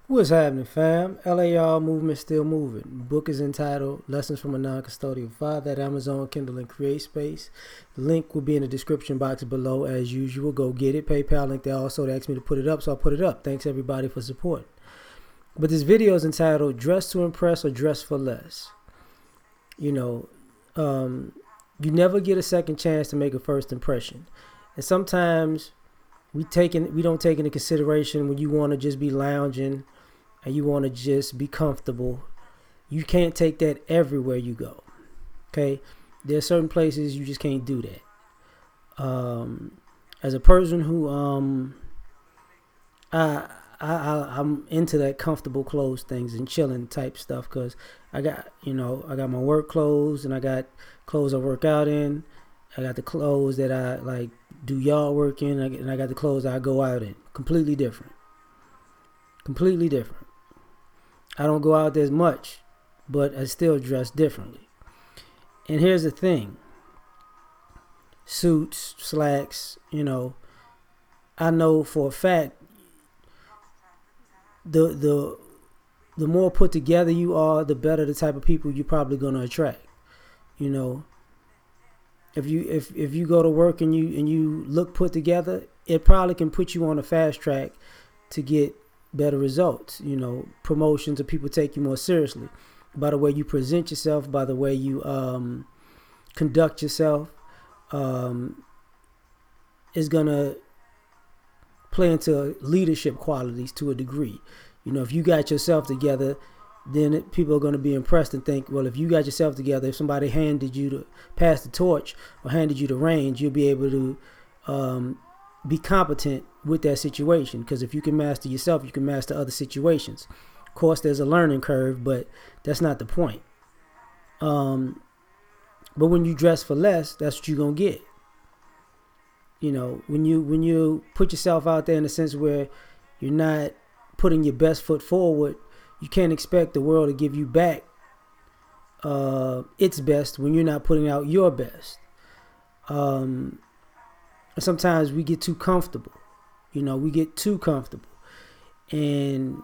What's happening, fam? L.A.R. movement still moving. Book is entitled Lessons from a Non-Custodial Father at Amazon, Kindle, and CreateSpace. The link will be in the description box below as usual. Go get it. PayPal link there also. They asked me to put it up, so I put it up. Thanks everybody for support. But this video is entitled Dress to Impress or Dress for Less. You know, you never get a second chance to make a first impression. And sometimes we don't take into consideration when you want to just be lounging and you want to just be comfortable. You can't take that everywhere you go. Okay, there are certain places you just can't do that. As a person who I'm into that comfortable clothes things and chilling type stuff, because I got my work clothes and I got clothes I work out in. I got the clothes that I like do yard work in, and I got the clothes I go out in. Completely different. Completely different. I don't go out there as much, but I still dress differently. And here's the thing. Suits, slacks, I know for a fact the more put together you are, the better the type of people you're probably gonna attract. If you go to work and you look put together, it probably can put you on a fast track to get better results. Promotions, or people take you more seriously by the way you present yourself, by the way you conduct yourself. Is gonna play into leadership qualities to a degree. If you got yourself together, then people are going to be impressed and think, well, if you got yourself together, if somebody handed you to pass the torch or handed you the reins, you'll be able to be competent with that situation. Because if you can master yourself, you can master other situations. Of course, there's a learning curve, but that's not the point. But when you dress for less, that's what you're going to get. When you put yourself out there in a sense where you're not putting your best foot forward, you can't expect the world to give you back its best when you're not putting out your best. And sometimes we get too comfortable. We get too comfortable. And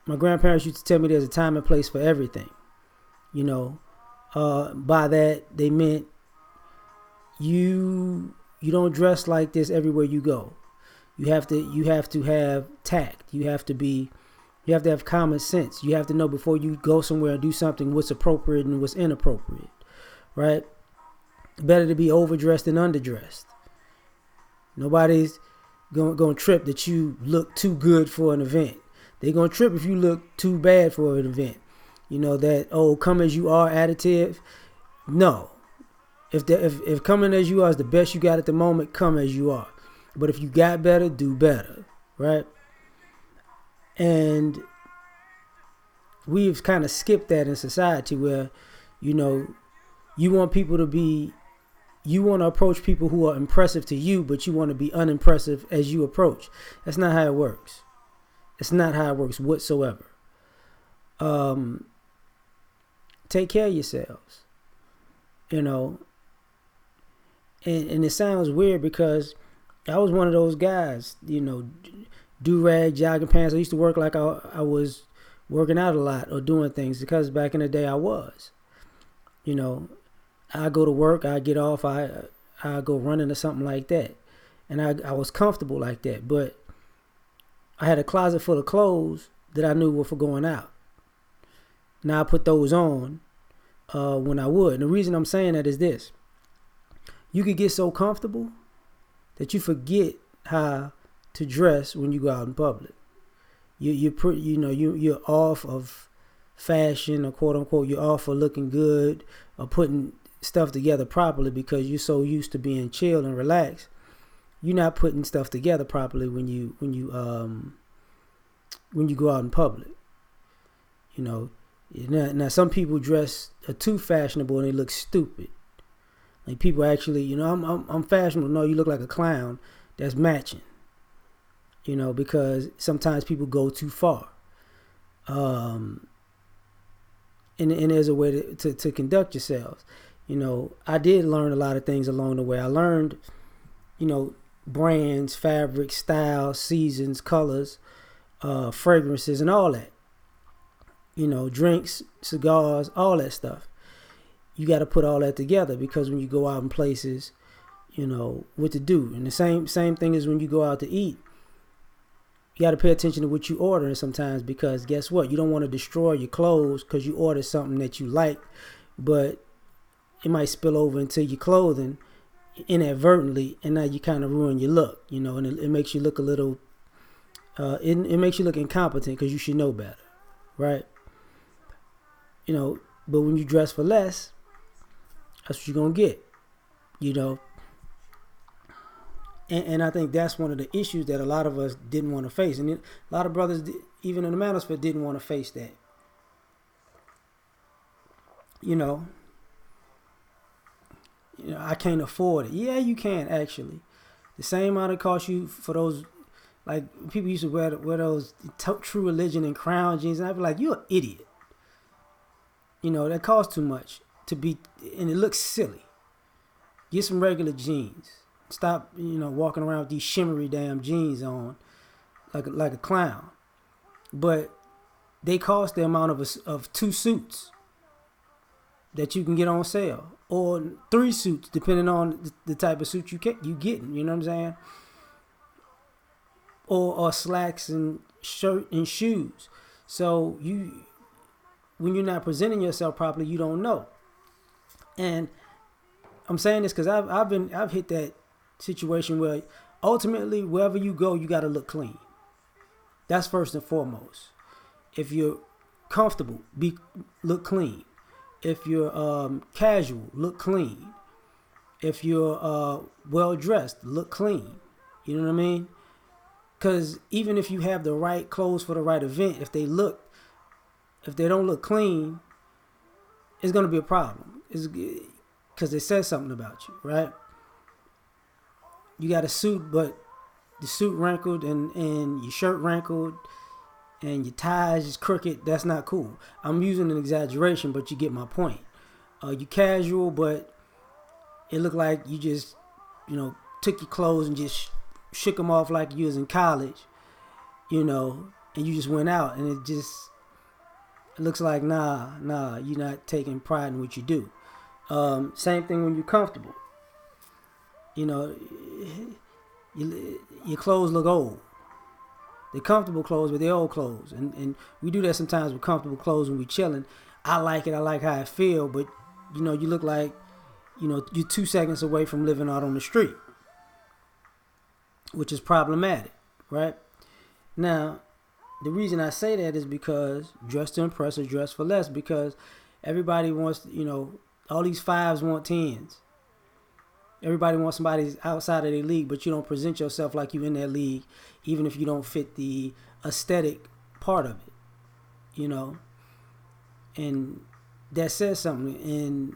my grandparents used to tell me there's a time and place for everything. By that they meant you don't dress like this everywhere you go. You have to have tact. You have to have common sense. You have to know before you go somewhere and do something what's appropriate and what's inappropriate, right? Better to be overdressed than underdressed. Nobody's going to trip that you look too good for an event. They're going to trip if you look too bad for an event. That come as you are additive. No. If coming as you are is the best you got at the moment, come as you are. But if you got better, do better, right? And we've kind of skipped that in society where, you want people to be, you want to approach people who are impressive to you, but you want to be unimpressive as you approach. That's not how it works. It's not how it works whatsoever. Take care of yourselves, and it sounds weird because I was one of those guys, do-rag, jogging pants. I used to work like I was working out a lot or doing things, because back in the day I was. I go to work, I get off, I go running or something like that. And I was comfortable like that. But I had a closet full of clothes that I knew were for going out. Now I put those on when I would. And the reason I'm saying that is this. You could get so comfortable that you forget how to dress when you go out in public. You're off of fashion, or quote unquote, you're off of looking good or putting stuff together properly because you're so used to being chill and relaxed. You're not putting stuff together properly when you go out in public. Now some people dress too fashionable and they look stupid. Like people actually, I'm fashionable. No, you look like a clown. That's matching. Because sometimes people go too far. And there's a way to conduct yourselves. I did learn a lot of things along the way. I learned, brands, fabrics, styles, seasons, colors, fragrances and all that. Drinks, cigars, all that stuff. You got to put all that together, because when you go out in places, what to do. And the same thing is when you go out to eat. You got to pay attention to what you ordering sometimes, because guess what? You don't want to destroy your clothes because you ordered something that you like, but it might spill over into your clothing inadvertently, and now you kind of ruin your look, and it makes you look a little, it makes you look incompetent because you should know better, right? But when you dress for less, that's what you're going to get, And I think that's one of the issues that a lot of us didn't want to face. And a lot of brothers, even in the manosphere, didn't want to face that. I can't afford it. Yeah, you can, actually. The same amount it costs you for those, like, people used to wear those True Religion and Crown jeans. And I'd be like, you're an idiot. That costs too much to be, and it looks silly. Get some regular jeans. Stop, walking around with these shimmery damn jeans on like a clown. But they cost the amount of 2 suits that you can get on sale, or 3 suits, depending on the type of suit you getting. You know what I'm saying? Or slacks and shirt and shoes. So when you're not presenting yourself properly, you don't know. And I'm saying this because I've hit that situation where ultimately wherever you go, you got to look clean. That's first and foremost. If you're comfortable, look clean. If you're casual, look clean. If you're well dressed, look clean. You know what I mean? Because even if you have the right clothes for the right event, if they don't look clean, it's gonna be a problem. It's because it says something about you, right? You got a suit, but the suit wrinkled and your shirt wrinkled and your ties is crooked. That's not cool. I'm using an exaggeration, but you get my point. You casual, but it looked like you just, took your clothes and just shook them off like you was in college, and you just went out, and it looks like, nah, you're not taking pride in what you do. Same thing when you're comfortable. Your clothes look old. They're comfortable clothes, but they're old clothes. And we do that sometimes with comfortable clothes when we're chilling. I like it. I like how I feel. But, you look like, you're 2 seconds away from living out on the street, which is problematic, right? Now, the reason I say that is because dress to impress or dress for less, because everybody wants, all these 5s want 10s. Everybody wants somebody outside of their league, but you don't present yourself like you in that league, even if you don't fit the aesthetic part of it, And that says something. And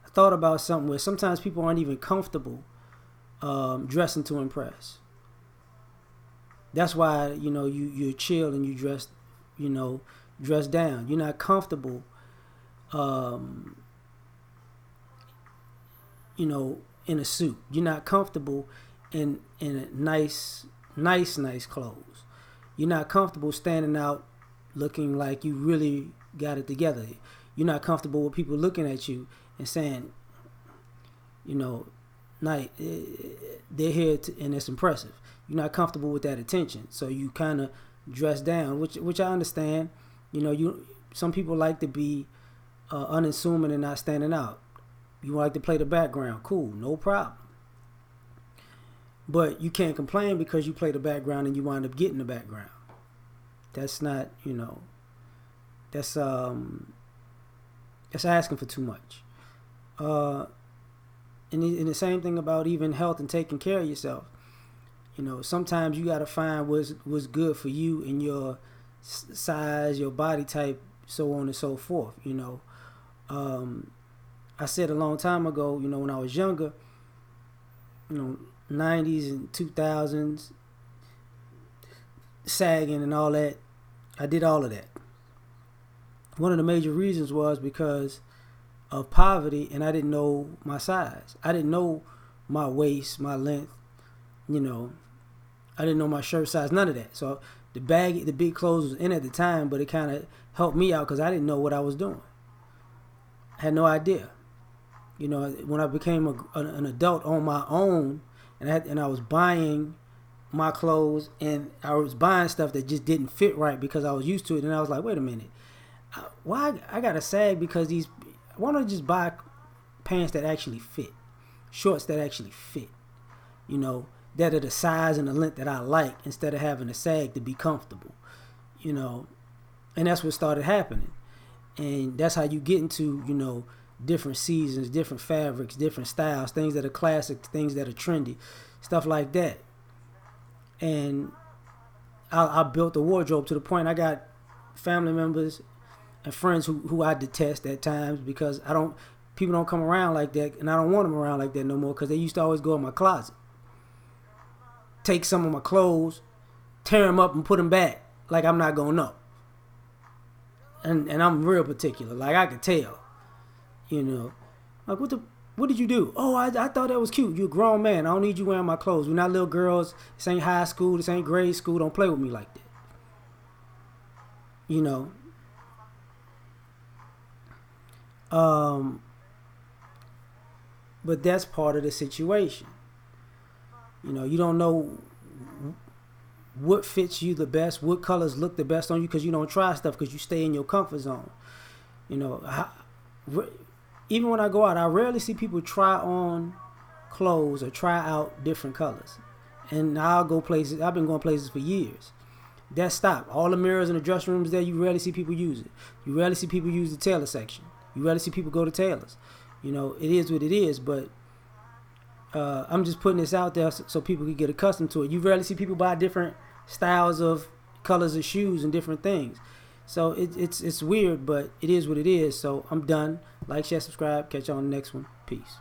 I thought about something where sometimes people aren't even comfortable dressing to impress. That's why, you're chill and you dress down. You're not comfortable, in a suit. You're not comfortable in nice clothes. You're not comfortable standing out looking like you really got it together. You're not comfortable with people looking at you and saying, they're here and it's impressive. You're not comfortable with that attention, so you kind of dress down, which I understand. Some people like to be unassuming and not standing out. You like to play the background, cool, no problem. But you can't complain because you play the background and you wind up getting the background. That's not, that's asking for too much. And the same thing about even health and taking care of yourself. Sometimes you got to find what's good for you and your size, your body type, so on and so forth. I said a long time ago, when I was younger, 90s and 2000s, sagging and all that, I did all of that. One of the major reasons was because of poverty, and I didn't know my size. I didn't know my waist, my length, I didn't know my shirt size, none of that. So The big clothes was in at the time, but it kind of helped me out because I didn't know what I was doing. I had no idea. You know, when I became an adult on my own, and I was buying my clothes, and I was buying stuff that just didn't fit right because I was used to it, and I was like, wait a minute, why I got to sag because why don't I just buy pants that actually fit, shorts that actually fit, you know, that are the size and the length that I like, instead of having a sag to be comfortable, you know. And that's what started happening. And that's how you get into, you know, different seasons, different fabrics, different styles, things that are classic, things that are trendy, stuff like that. And I built a wardrobe to the point I got family members and friends who I detest at times because people don't come around like that, and I don't want them around like that no more because they used to always go in my closet, take some of my clothes, tear them up and put them back like I'm not gonna know. And I'm real particular, like I could tell, you know, like what did you do? Oh, I thought that was cute. You're a grown man. I don't need you wearing my clothes. We're not little girls. This ain't high school. This ain't grade school. Don't play with me like that. You know. But that's part of the situation. You know, you don't know what fits you the best, what colors look the best on you because you don't try stuff because you stay in your comfort zone. You know, even when I go out, I rarely see people try on clothes or try out different colors. And I'll go places, I've been going places for years. That stopped. All the mirrors in the dressing rooms there, you rarely see people use it. You rarely see people use the tailor section. You rarely see people go to tailors. You know, it is what it is, but I'm just putting this out there so people can get accustomed to it. You rarely see people buy different styles of colors of shoes and different things. So it's weird, but it is what it is. So I'm done. Like, share, subscribe. Catch you on the next one. Peace.